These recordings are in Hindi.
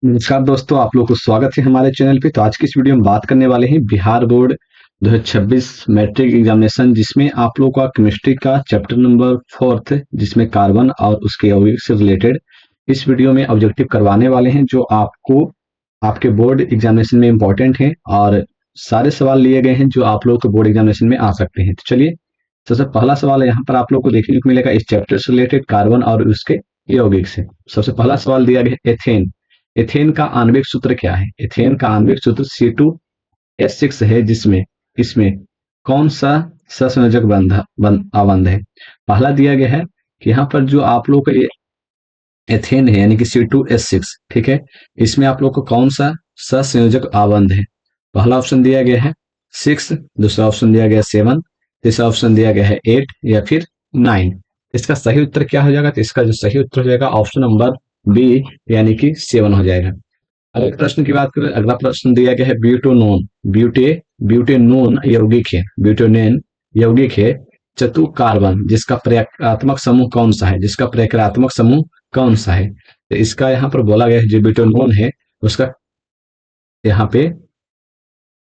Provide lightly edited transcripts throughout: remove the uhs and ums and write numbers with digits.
नमस्कार दोस्तों, आप लोग को स्वागत है हमारे चैनल पे। तो आज की इस वीडियो में बात करने वाले हैं बिहार बोर्ड 2026 मैट्रिक एग्जामिनेशन, जिसमें आप लोगों का केमिस्ट्री का चैप्टर नंबर 4 जिसमें कार्बन और उसके यौगिक से रिलेटेड इस वीडियो में ऑब्जेक्टिव करवाने वाले हैं, जो आपको आपके बोर्ड एग्जामिनेशन में इंपॉर्टेंट हैं और सारे सवाल लिए गए हैं जो आप लोगों के बोर्ड एग्जामिनेशन में आ सकते हैं। तो चलिए, सबसे पहला सवाल है यहाँ पर आप लोग को देखने को मिलेगा इस चैप्टर से रिलेटेड कार्बन और उसके यौगिक से। सबसे पहला सवाल दिया गया है एथेन। एथेन का आणविक सूत्र क्या है? एथेन का आणविक सूत्र C2H6 है, जिसमें इसमें कौन सा सहसंयोजक आबंध है? पहला दिया गया है कि यहाँ पर जो आप लोग का एथेन है यानी कि C2H6, ठीक है, इसमें आप लोग को कौन सा सहसंयोजक आबंध है? पहला ऑप्शन दिया गया है 6, दूसरा ऑप्शन दिया गया 7, तीसरा ऑप्शन दिया गया है 8 या फिर 9। इसका सही उत्तर क्या हो जाएगा? तो इसका जो सही उत्तर हो जाएगा ऑप्शन नंबर बी यानी कि 7 हो जाएगा। अगले प्रश्न की बात करें, अगला प्रश्न दिया गया है ब्यूटोनोन। ब्यूटेनोन यौगिक है, ब्यूटेनेन यौगिक है चतु कार्बन, जिसका प्रक्रियात्मक समूह कौन सा है? जिसका प्रक्रियात्मक समूह कौन सा है? तो इसका यहाँ पर बोला गया है जो ब्यूटेनोन है उसका यहाँ पे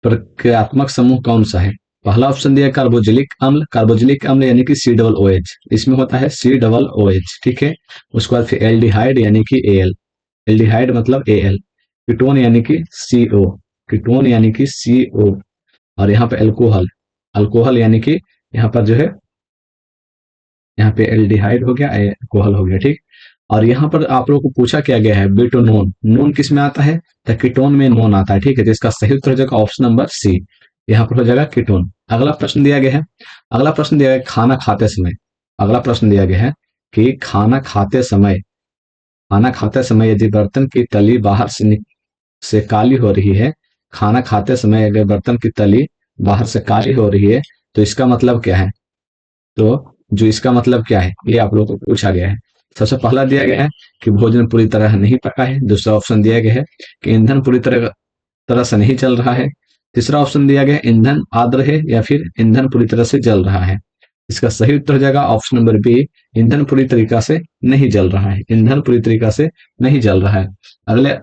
प्रक्रियात्मक समूह कौन सा है? पहला ऑप्शन दिया कार्बोजिलिक अम्ल। कार्बोजिलिक अम्ल यानी कि C OOH, इसमें होता है C OOH, ठीक है। उसके बाद फिर एल्डिहाइड यानी कि Al, एल्डिहाइड मतलब Al। कीटोन यानी कि CO, कीटोन यानी कि CO। और यहाँ पे अल्कोहल, अल्कोहल यानी कि यहाँ पर जो है यहाँ पे एल्डिहाइड हो गया, अल्कोहल हो गया, ठीक। और यहाँ पर आप लोगों को पूछा क्या गया है ब्यूटोनोन, नोन किस में आता है? तो कीटोन में नोन आता है, ठीक है। तो इसका सही उत्तर हो जाएगा ऑप्शन नंबर सी, यहाँ पर हो जाएगा कीटोन। अगला प्रश्न दिया गया है, अगला प्रश्न दिया गया है खाना खाते समय। अगला प्रश्न दिया गया है कि खाना खाते समय यदि बर्तन की तली बाहर से काली हो रही है, खाना खाते समय अगर बर्तन की तली बाहर से काली हो रही है तो इसका मतलब क्या है? तो जो इसका मतलब क्या है ये आप लोगों को पूछा गया है। सबसे पहला दिया गया है कि भोजन पूरी तरह नहीं पका है। दूसरा ऑप्शन दिया गया है कि ईंधन पूरी तरह से नहीं जल रहा है। तीसरा ऑप्शन दिया गया है ईंधन आर्द्र है या फिर ईंधन पूरी तरह से जल रहा है। इसका सही उत्तर हो जाएगा ऑप्शन नंबर बी, ईंधन पूरी तरीका से नहीं जल रहा है। ईंधन पूरी तरीका से नहीं जल रहा है। अगले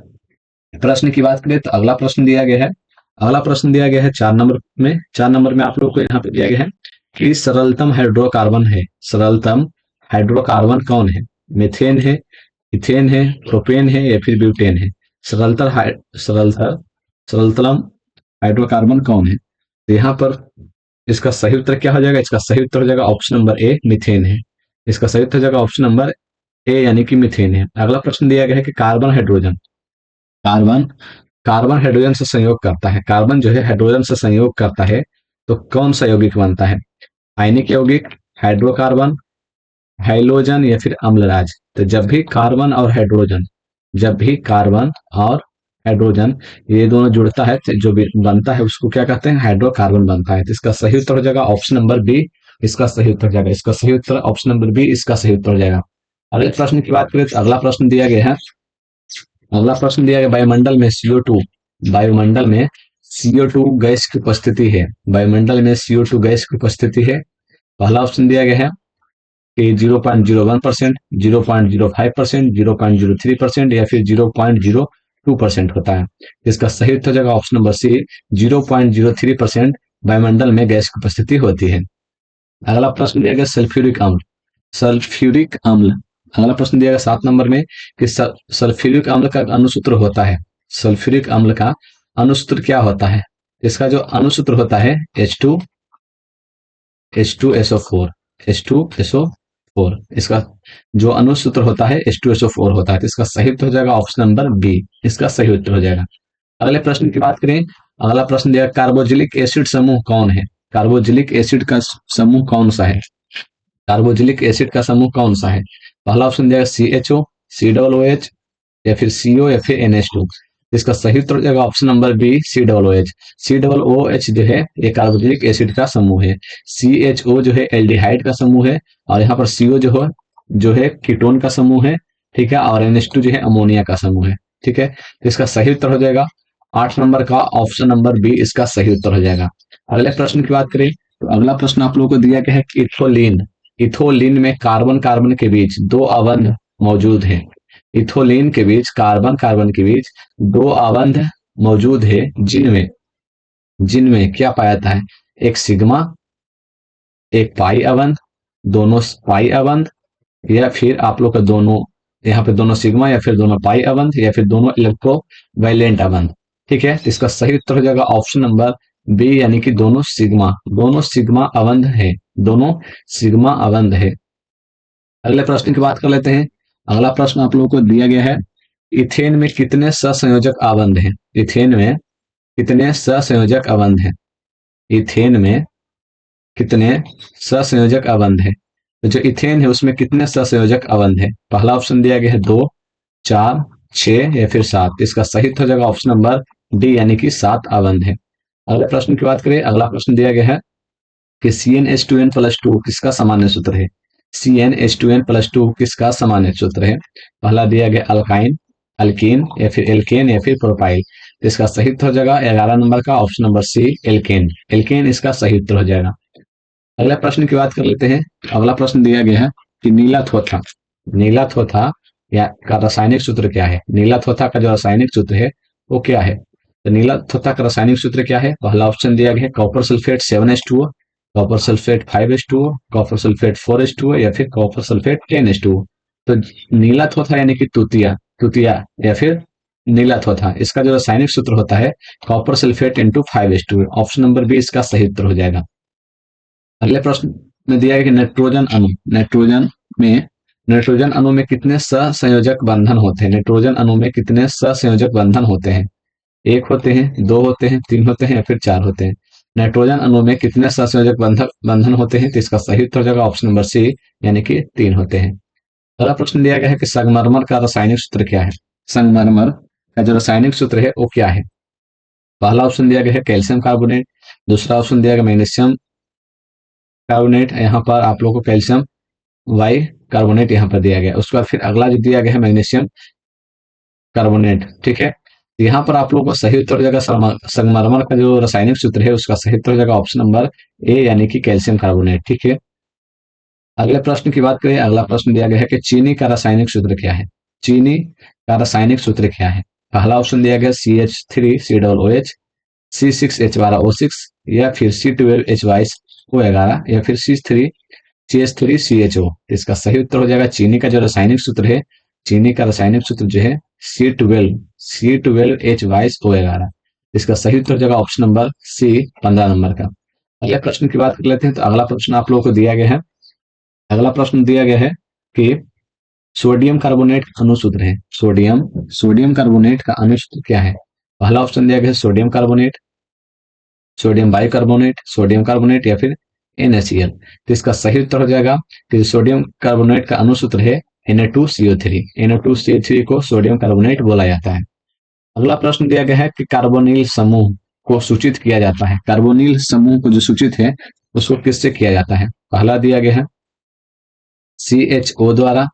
प्रश्न की बात करें तो अगला प्रश्न दिया गया है, अगला प्रश्न दिया गया है 4 नंबर में। 4 नंबर में आप लोग को यहाँ पे दिया गया है कि सरलतम हाइड्रोकार्बन है, सरलतम हाइड्रोकार्बन कौन है? मीथेन है, इथेन है, प्रोपेन है या फिर ब्यूटेन है? सरलतर सरलतर सरलतम हाइड्रोकार्बन कौन है? तो यहाँ पर इसका सही उत्तर क्या हो जाएगा? इसका सही उत्तर हो जाएगा ऑप्शन नंबर ए, मीथेन है। इसका सही उत्तर हो जाएगा ऑप्शन नंबर ए यानी कि मीथेन है। अगला प्रश्न दिया गया है कि carbon hydrogen, carbon carbon hydrogen से संयोग करता है, कार्बन जो है हाइड्रोजन से संयोग करता है तो कौन सा यौगिक बनता है? आयनिक यौगिक, हाइड्रोकार्बन, हाइलोजन या फिर अम्लराज? तो जब भी कार्बन और हाइड्रोजन ये दोनों जुड़ता है तो जो भी बनता है उसको क्या कहते हैं? हाइड्रोकार्बन बनता है। तो इसका सही उत्तर हो जाएगा ऑप्शन नंबर बी, इसका सही उत्तर हो जाएगा। इसका सही उत्तर ऑप्शन नंबर बी, इसका सही उत्तर हो जाएगा। अगले प्रश्न की बात करें तो अगला प्रश्न दिया गया है, अगला प्रश्न दिया गया वायुमंडल में CO2, वायुमंडल में CO2 गैस की उपस्थिति है, वायुमंडल में CO2 गैस की उपस्थिति है। पहला ऑप्शन दिया गया है कि 0.01%, 0.05%, 0.03% या फिर 0.02% होता है। इसका सही उत्तर हो जाएगा ऑप्शन नंबर सी, 0.03% वायुमंडल में गैस की उपस्थिति होती है। अगला प्रश्न दिया गया सल्फ्यूरिक अम्ल, सल्फ्यूरिक अम्ल। अगला प्रश्न दिया गया 7 नंबर में कि सल्फ्यूरिक अम्ल का अनुसूत्र होता है, सल्फ्यूरिक अम्ल का अनुसूत्र क्या होता है? इसका जो अनुसूत्र होता है H2SO4, H2SO4। इसका जो अनुसूत्र होता है H2SO4 होता है। तो इसका सही उत्तर हो जाएगा ऑप्शन नंबर बी, इसका सही उत्तर हो जाएगा। अगले प्रश्न की बात करें, अगला प्रश्न दिया कार्बोजिलिक एसिड समूह कौन है? कार्बोजिलिक एसिड का समूह कौन सा है? कार्बोजिलिक एसिड का समूह कौन सा है? पहला ऑप्शन दिया CHO, COOH या फिर CO या फिर NH2। इसका सही उत्तर हो जाएगा option number B, COOH। COOH जो है ये कार्बोजिलिक एसिड का समूह है, CHO जो है एल्डिहाइड का समूह है और यहाँ पर CO जो है कीटोन का समूह है, ठीक है। और NH2 जो है अमोनिया का समूह है, ठीक है। तो इसका सही उत्तर हो जाएगा 8 नंबर का ऑप्शन नंबर बी, इसका सही उत्तर हो जाएगा। अगले प्रश्न की बात करें तो अगला प्रश्न आप लोगों को दिया गया है कि इथोलिन, इथोलिन में कार्बन कार्बन के बीच 2 अबंध मौजूद हैं। इथोलीन के बीच कार्बन कार्बन के बीच दो अबंध मौजूद है जिनमें जिनमें क्या पाया जाता है, एक सिग्मा, एक पाई अबंध, दोनों पाई अबंध, या फिर आप लोग का दोनों, यहाँ पे दोनों सिग्मा या फिर दोनों पाई अबंध या फिर दोनों इलेक्ट्रो वैलेंट अबंध। ठीक है, इसका सही उत्तर हो जाएगा ऑप्शन नंबर बी, यानी कि दोनों सिग्मा अबंध है, दोनों सिग्मा अबंध है। अगले प्रश्न की बात कर लेते हैं। अगला प्रश्न आप लोगों को दिया गया है, इथेन में कितने सहसंयोजक अबंध हैं? इथेन में कितने सहसंयोजक अबंध हैं? इथेन में कितने सहसंयोजक अबंध हैं? तो जो इथेन है उसमें कितने सहसंयोजक अबंध हैं? पहला ऑप्शन दिया गया है 2, 4, 6 या फिर 7। इसका सही हो जाएगा ऑप्शन नंबर डी, यानी कि 7 अबंध है। अगले प्रश्न की बात करें, अगला प्रश्न दिया गया है कि CnH2n+2 किसका सामान्य सूत्र है? CnH2n+2 किसका सामान्य सूत्र है? पहला दिया गया अल्काइन, अल्कीन या फिर एल्केन या फिर प्रोपाइल। तो इसका सही उत्तर हो जाएगा 11 नंबर का option number C, alkane. Alkane इसका सही उत्तर हो जाएगा। अगला प्रश्न की बात कर लेते हैं। अगला प्रश्न दिया गया है कि नीला थोथा या का रासायनिक सूत्र क्या है? नीला थोथा का जो रासायनिक सूत्र है वो क्या है? तो नीला थोथा का रासायनिक सूत्र क्या है? पहला ऑप्शन दिया गया है copper sulphate 7H2O, copper sulphate 5H2O, copper sulphate 4H2O या फिर कॉपर सल्फेट 10H2O। तो नीला थोथा यानी कि तुतिया तुतिया या फिर नीला थोथा, इसका जो रासायनिक सूत्र होता है copper sulphate into 5H2O। Option number B इसका सही उत्तर हो जाएगा। अगले प्रश्न में दिया है कि नाइट्रोजन अणु में कितने सहसंयोजक बंधन होते हैं? नाइट्रोजन अणु में कितने सहसंयोजक बंधन होते हैं? 1 होते हैं, 2 होते हैं, 3 होते हैं या फिर 4 होते हैं? नाइट्रोजन अणु में कितने सहसंयोजक बंधन होते हैं? तो इसका सही उत्तर हो जाएगा ऑप्शन नंबर सी, यानी कि 3 होते हैं। अगला प्रश्न दिया गया है कि संगमरमर का रासायनिक सूत्र क्या है? संगमरमर का जो रासायनिक सूत्र है वो क्या है? पहला ऑप्शन दिया गया है कैल्शियम कार्बोनेट, दूसरा ऑप्शन दिया गया मैग्नीशियम कार्बोनेट, यहाँ पर आप लोगों को कैल्शियम वाई कार्बोनेट यहाँ पर दिया गया। उसके बाद फिर अगला जो दिया गया है मैग्नीशियम कार्बोनेट। ठीक है, यहाँ पर आप लोगों को सही उत्तर हो जाएगा संगमरमर का जो रासायनिक सूत्र है उसका सही उत्तर हो जाएगा ऑप्शन नंबर ए, यानी कि कैल्शियम कार्बोनेट। ठीक है, अगले प्रश्न की बात करें। अगला प्रश्न दिया गया है कि चीनी का रासायनिक सूत्र क्या है? चीनी का रासायनिक सूत्र क्या है? पहला ऑप्शन दिया गया CH3COOH, C6H12O6 या फिर C12H22O11 या फिर CH3CHO। इसका सही उत्तर हो जाएगा चीनी का जो रासायनिक सूत्र है, चीनी का रासायनिक सूत्र जो है C12H22O11। इसका सही उत्तर हो जाएगा ऑप्शन नंबर सी, 15 नंबर का। अगले प्रश्न की बात कर लेते हैं। तो अगला प्रश्न आप लोगों को दिया गया है, अगला प्रश्न दिया गया है कि सोडियम कार्बोनेट का अणुसूत्र है, सोडियम कार्बोनेट का अणुसूत्र क्या है? पहला ऑप्शन दिया गया है sodium carbonate, sodium bicarbonate, sodium carbonate या फिर NaCl। तो इसका सही उत्तर हो जाएगा कि सोडियम कार्बोनेट का अणुसूत्र है Na2CO3। Na2CO3 को सोडियम कार्बोनेट बोला जाता है। अगला प्रश्न दिया गया है कि कार्बोनिल समूह को सूचित किया जाता है, कार्बोनिल समूह को जो सूचित है उसको किससे किया जाता है? पहला दिया गया है CHO द्वारा,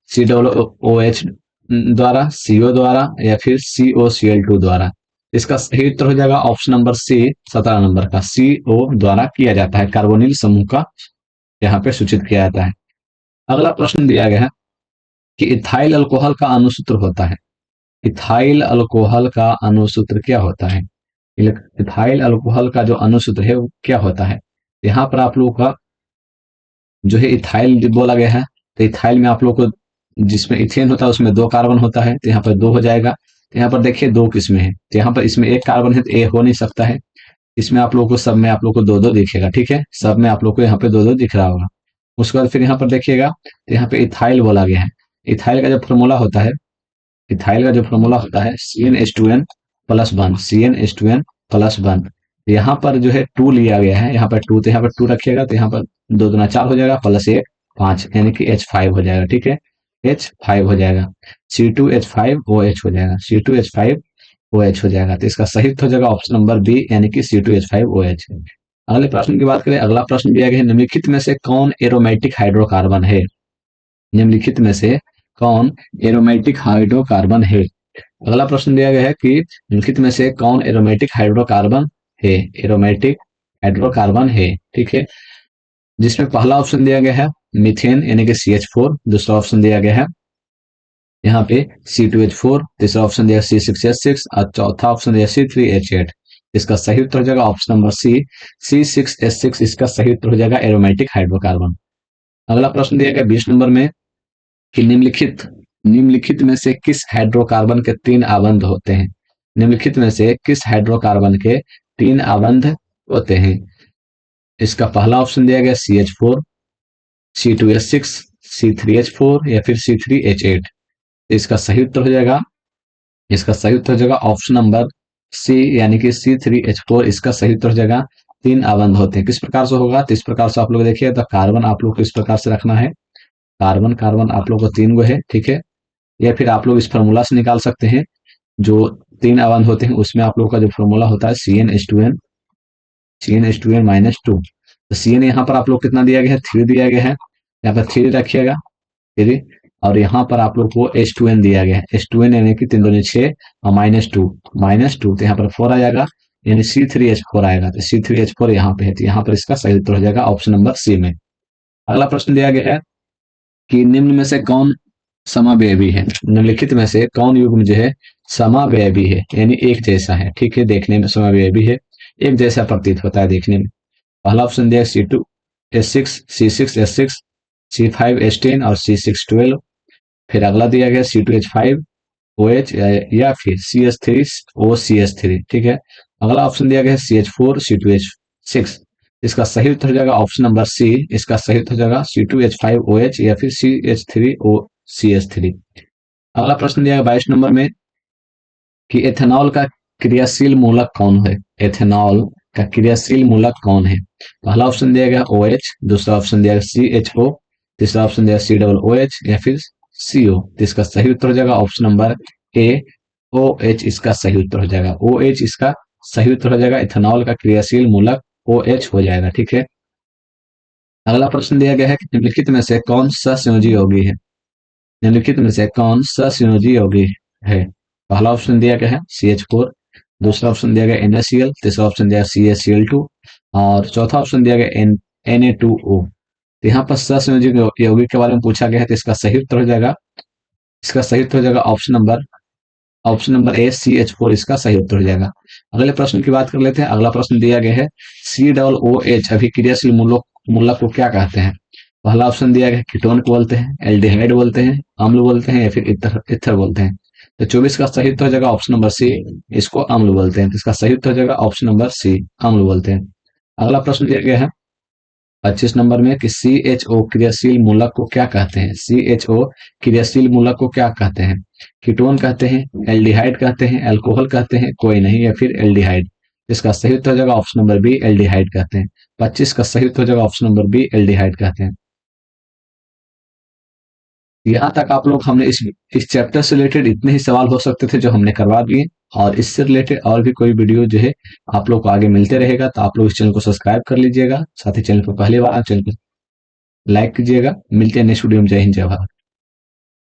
COOH द्वारा, CO द्वारा या फिर COCl2 द्वारा। इसका सही उत्तर हो जाएगा ऑप्शन नंबर सी, 17 नंबर का, CO द्वारा किया जाता है, कार्बोनिल समूह का यहाँ पे सूचित किया जाता है। अगला प्रश्न दिया गया है कि इथाइल अल्कोहल का अणुसूत्र होता है, इथाइल अल्कोहल का अणुसूत्र क्या होता है? इथाइल अल्कोहल का जो अणुसूत्र है वो क्या होता है? यहाँ पर आप लोगों का जो है इथाइल बोला गया है, तो इथाइल में आप लोग को जिसमें इथेन होता है उसमें 2 कार्बन होता है, तो यहाँ पर 2 हो जाएगा। तो यहाँ पर देखिए 2 किसमें है, तो यहाँ पर इसमें 1 कार्बन है तो ए हो नहीं सकता है। इसमें आप लोगों को सब में आप लोग को 2-2 दिखेगा। ठीक है, सब में आप लोग को यहाँ पे 2-2 दिख रहा होगा। उसके बाद फिर यहाँ पर देखिएगा, तो यहाँ पे इथाइल बोला गया है। इथाइल का जो फॉर्मूला होता है, इथाइल का जो फॉर्मूला होता है CnH2n+1, CnH2n+1। यहाँ पर जो है 2 लिया गया है, यहाँ पर 2, तो यहाँ पर 2 रखिएगा, तो यहाँ पर 2 दूना 4 हो जाएगा, +1 5, यानी कि H5 हो जाएगा। ठीक है, H5 हो जाएगा, C2H5OH हो जाएगा, C2H5OH हो जाएगा। तो इसका सही हो जाएगा ऑप्शन नंबर बी, यानी कि C2H5OH। अगले प्रश्न की बात करें। अगला प्रश्न दिया गया है निम्नलिखित में से कौन एरोमेटिक हाइड्रोकार्बन है? निम्नलिखित में से कौन एरोमेटिक हाइड्रोकार्बन है? अगला प्रश्न दिया गया है कि निम्नलिखित में से कौन एरोमेटिक हाइड्रोकार्बन है? एरोमेटिक हाइड्रोकार्बन है। ठीक है, जिसमें पहला ऑप्शन दिया गया है मीथेन यानी कि CH4, दूसरा ऑप्शन दिया गया है यहाँ पे C2H4, तीसरा ऑप्शन दिया C6H6 और चौथा ऑप्शन दिया C3H8। इसका सही उत्तर हो जाएगा ऑप्शन नंबर सी, C6H6 इसका सही उत्तर हो जाएगा एरोमेटिक हाइड्रोकार्बन। अगला प्रश्न दिया गया 20 नंबर में कि निम्नलिखित में से किस हाइड्रोकार्बन के 3 आबंध होते हैं। निम्नलिखित में से किस हाइड्रोकार्बन के 3 आबंध होते हैं। इसका पहला ऑप्शन दिया गया CH4, C2H6, C3H4 या फिर C3H8। इसका सही उत्तर हो जाएगा ऑप्शन नंबर सी यानी कि C3H4 इसका सही उत्तर हो जाएगा। 3 आबंध होते हैं, किस प्रकार से होगा तो इस प्रकार से आप लोग देखिए, तो कार्बन आप लोग को इस प्रकार से रखना है, कार्बन आप लोग को 3 गो है, ठीक है। या फिर आप लोग इस फॉर्मूला से निकाल सकते हैं, जो 3 आबंध होते हैं उसमें आप लोग का जो फॉर्मूला होता है CnH2n -2। तो Cn यहाँ पर आप लोग कितना दिया गया है, 3 दिया गया है, यहाँ पर 3 रखिएगा 3, और यहाँ पर आप लोग को H2n दिया गया है, H2n यानी कि 3 दूनी 6 और -2 तो यहाँ पर 4 आ जाएगा, यानी C3H4 आएगा। तो C3H4 यहाँ पे है, तो यहाँ पर इसका सही उत्तर हो जाएगा ऑप्शन नंबर सी में। अगला प्रश्न दिया गया है कि निम्न में से कौन समावयवी है। निम्नलिखित में से कौन युग्म जो है समावयवी है, यानी एक जैसा है, ठीक है, देखने में समावयवी है, एक जैसा प्रतीत होता है देखने में। पहला ऑप्शन दिया C2H6, C6H6, C5H10 और C612। फिर अगला दिया गया C2H5OH या फिर CH3OCH3, ठीक है। अगला ऑप्शन दिया गया CH4, C2H6। इसका सही उत्तर हो जाएगा ऑप्शन नंबर सी, इसका सही उत्तर हो जाएगा C2H5OH या फिर CH3OCH3। अगला प्रश्न दिया गया 22 नंबर में कि एथेनॉल का क्रियाशील मूलक कौन है। एथेनॉल का क्रियाशील मूलक कौन है। पहला ऑप्शन दिया गया OH, दूसरा ऑप्शन दिया गया CHO, तीसरा ऑप्शन दिया COOH या फिर CO। तो इसका सही उत्तर हो जाएगा ऑप्शन नंबर ए, OH इसका सही उत्तर हो जाएगा, OH इसका सही उत्तर हो जाएगा। इथेनॉल का क्रियाशील मूलक OH हो जाएगा, ठीक है। अगला प्रश्न दिया गया है कि निम्नलिखित में से कौन सहसंयोजी यौगिक है। निम्नलिखित में से कौन सहसंयोजी यौगिक है। पहला ऑप्शन दिया गया है CH4, दूसरा ऑप्शन दिया गया NaCl, तीसरा ऑप्शन दिया CaCl2 और चौथा ऑप्शन दिया गया Na2O। तो यहाँ पर सहसंयोजी यौगिक के बारे में पूछा गया है, तो इसका सही उत्तर हो जाएगा ऑप्शन नंबर ए, CH4 इसका सही उत्तर हो जाएगा। अगले प्रश्न की बात कर लेते हैं। अगला प्रश्न दिया गया है COOH अभिक्रियाशील मूलक को क्या कहते हैं। पहला ऑप्शन दिया गया कीटोन को बोलते हैं, एल्डिहाइड बोलते हैं, अम्ल बोलते हैं या फिर इथर बोलते हैं। तो 24 का सही उत्तर हो जाएगा ऑप्शन नंबर सी, इसको अम्ल बोलते हैं। तो इसका सही उत्तर हो जाएगा ऑप्शन नंबर सी, अम्ल बोलते हैं। अगला प्रश्न दिया गया है 25 नंबर में कि CHO क्रियाशील मूलक को क्या कहते हैं। CHO क्रियाशील मूलक को क्या कहते हैं। कीटोन कहते हैं, एल्डिहाइड कहते हैं, अल्कोहल कहते हैं, कोई नहीं या फिर एल्डिहाइड। इसका सही उत्तर हो जाएगा ऑप्शन नंबर बी, एल्डिहाइड कहते हैं। 25 का सही उत्तर हो जाएगा ऑप्शन नंबर बी, एल्डिहाइड कहते हैं। यहाँ तक आप लोग हमने इस चैप्टर से रिलेटेड इतने ही सवाल हो सकते थे जो हमने करवा दिए, और इससे रिलेटेड और भी कोई वीडियो जो है आप लोग को आगे मिलते रहेगा। तो आप लोग इस चैनल को सब्सक्राइब कर लीजिएगा, साथ ही चैनल को पहली बार चैनल को लाइक कीजिएगा। मिलते हैं नेक्स्ट वीडियो में। जय हिंद, जय भारत।